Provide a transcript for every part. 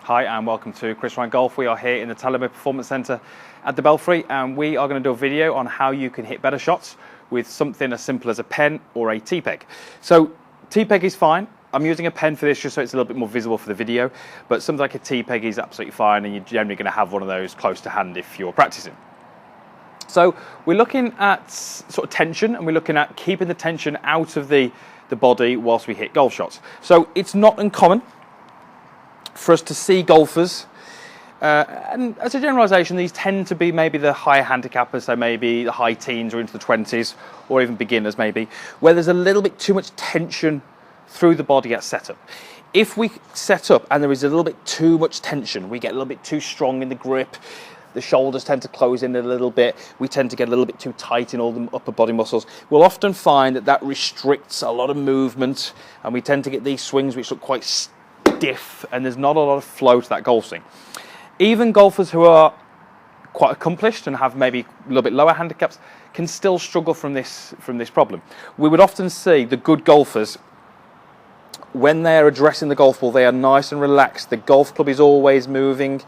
Hi and welcome to Chris Ryan Golf. We are here in the Talibot Performance Centre at the Belfry, and we are going to do a video on how you can hit better shots with something as simple as a pen or a T-peg. So T-peg is fine. I'm using a pen for this just so it's a little bit more visible for the video, but something like a T-peg is absolutely fine, and you're generally going to have one of those close to hand if you're practicing. So we're looking at sort of tension, and we're looking at keeping the tension out of the body whilst we hit golf shots. So it's not uncommon for us to see golfers, and as a generalisation, these tend to be maybe the higher handicappers, so maybe the high teens or into the 20s, or even beginners maybe, where there's a little bit too much tension through the body at setup. If we set up and there is a little bit too much tension, we get a little bit too strong in the grip, the shoulders tend to close in a little bit, we tend to get a little bit too tight in all the upper body muscles, we'll often find that that restricts a lot of movement, and we tend to get these swings which look quite stiff, and there's not a lot of flow to that golf swing. Even golfers who are quite accomplished and have maybe a little bit lower handicaps can still struggle from this problem. We would often see the good golfers, when they're addressing the golf ball, they are nice and relaxed. The golf club is always moving.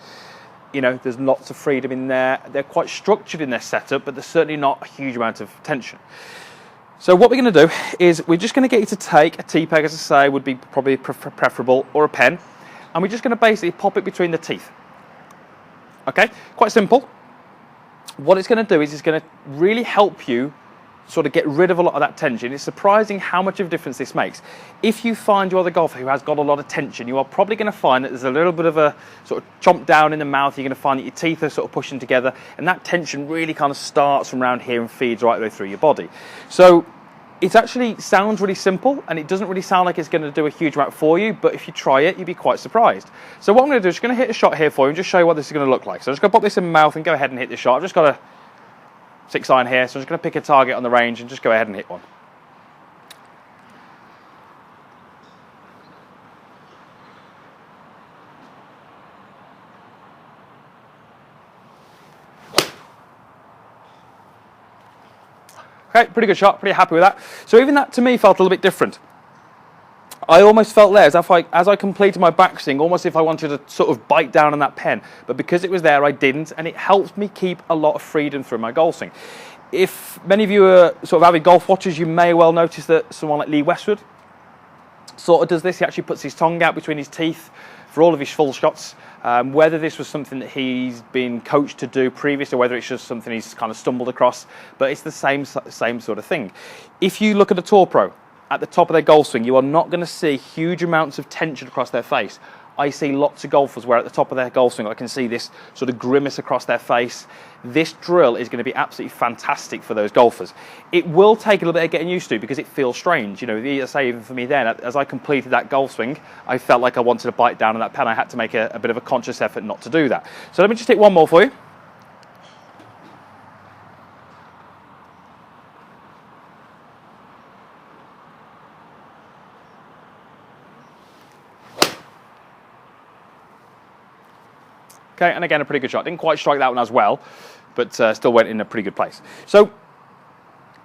You know, there's lots of freedom in there. They're quite structured in their setup, but there's certainly not a huge amount of tension. So what we're going to do is we're just going to get you to take a T-peg, as I say, would be probably preferable, or a pen, and we're just going to basically pop it between the teeth. Okay, quite simple. What it's going to do is it's going to really help you sort of get rid of a lot of that tension. It's surprising how much of a difference this makes. If you find you're the golfer who has got a lot of tension, you are probably going to find that there's a little bit of a sort of chomp down in the mouth. You're going to find that your teeth are sort of pushing together, and that tension really kind of starts from around here and feeds right the way through your body. So it actually sounds really simple, and it doesn't really sound like it's going to do a huge amount for you, but if you try it, you'd be quite surprised. So what I'm going to do is just going to hit a shot here for you and just show you what this is going to look like. So I'm just going to pop this in my mouth and go ahead and hit this shot. I've just got a 6-iron here, so I'm just going to pick a target on the range and just go ahead and hit one. Okay, pretty good shot, pretty happy with that. So even that to me felt a little bit different. I almost felt there, as I completed my backswing, almost if I wanted to sort of bite down on that pen, but because it was there, I didn't, and it helped me keep a lot of freedom through my golf swing. If many of you are sort of avid golf watchers, you may well notice that someone like Lee Westwood sort of does this. He actually puts his tongue out between his teeth for all of his full shots. Whether this was something that he's been coached to do previously, or whether it's just something he's kind of stumbled across, but it's the same sort of thing. If you look at a tour pro at the top of their golf swing, you are not going to see huge amounts of tension across their face. I see lots of golfers where at the top of their golf swing I can see this sort of grimace across their face. This drill is going to be absolutely fantastic for those golfers. It will take a little bit of getting used to because it feels strange. You know, as I say, even for me then, as I completed that golf swing, I felt like I wanted to bite down on that pen. I had to make a bit of a conscious effort not to do that. So let me just hit one more for you. Okay, and again, a pretty good shot. Didn't quite strike that one as well, but still went in a pretty good place. So,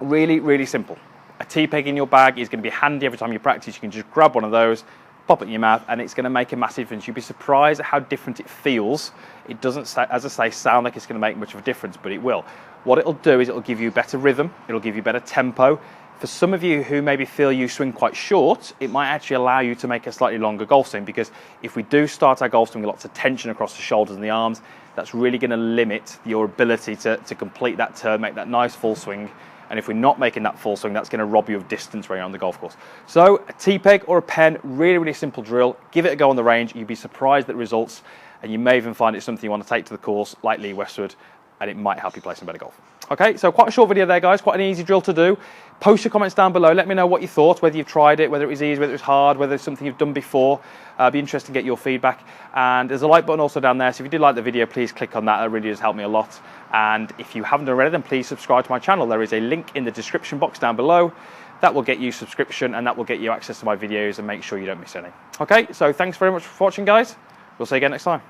really, really simple. A T-peg in your bag is going to be handy every time you practice. You can just grab one of those, pop it in your mouth, and it's going to make a massive difference. You'll be surprised at how different it feels. It doesn't, as I say, sound like it's going to make much of a difference, but it will. What it'll do is it'll give you better rhythm. It'll give you better tempo. For some of you who maybe feel you swing quite short, it might actually allow you to make a slightly longer golf swing, because if we do start our golf swing with lots of tension across the shoulders and the arms, that's really going to limit your ability to complete that turn, make that nice full swing. And if we're not making that full swing, that's going to rob you of distance when you're on the golf course. So a T-peg or a pen, really, really simple drill. Give it a go on the range. You'd be surprised at the results, and you may even find it's something you want to take to the course, like Lee Westwood, and it might help you play some better golf. Okay, so quite a short video there, guys. Quite an easy drill to do. Post your comments down below. Let me know what you thought, whether you've tried it, whether it was easy, whether it was hard, whether it's something you've done before. I'd be interested to get your feedback. And there's a like button also down there, so if you did like the video, please click on that. That really does help me a lot. And if you haven't already, then please subscribe to my channel. There is a link in the description box down below. That will get you subscription, and that will get you access to my videos and make sure you don't miss any. Okay, so thanks very much for watching, guys. We'll see you again next time.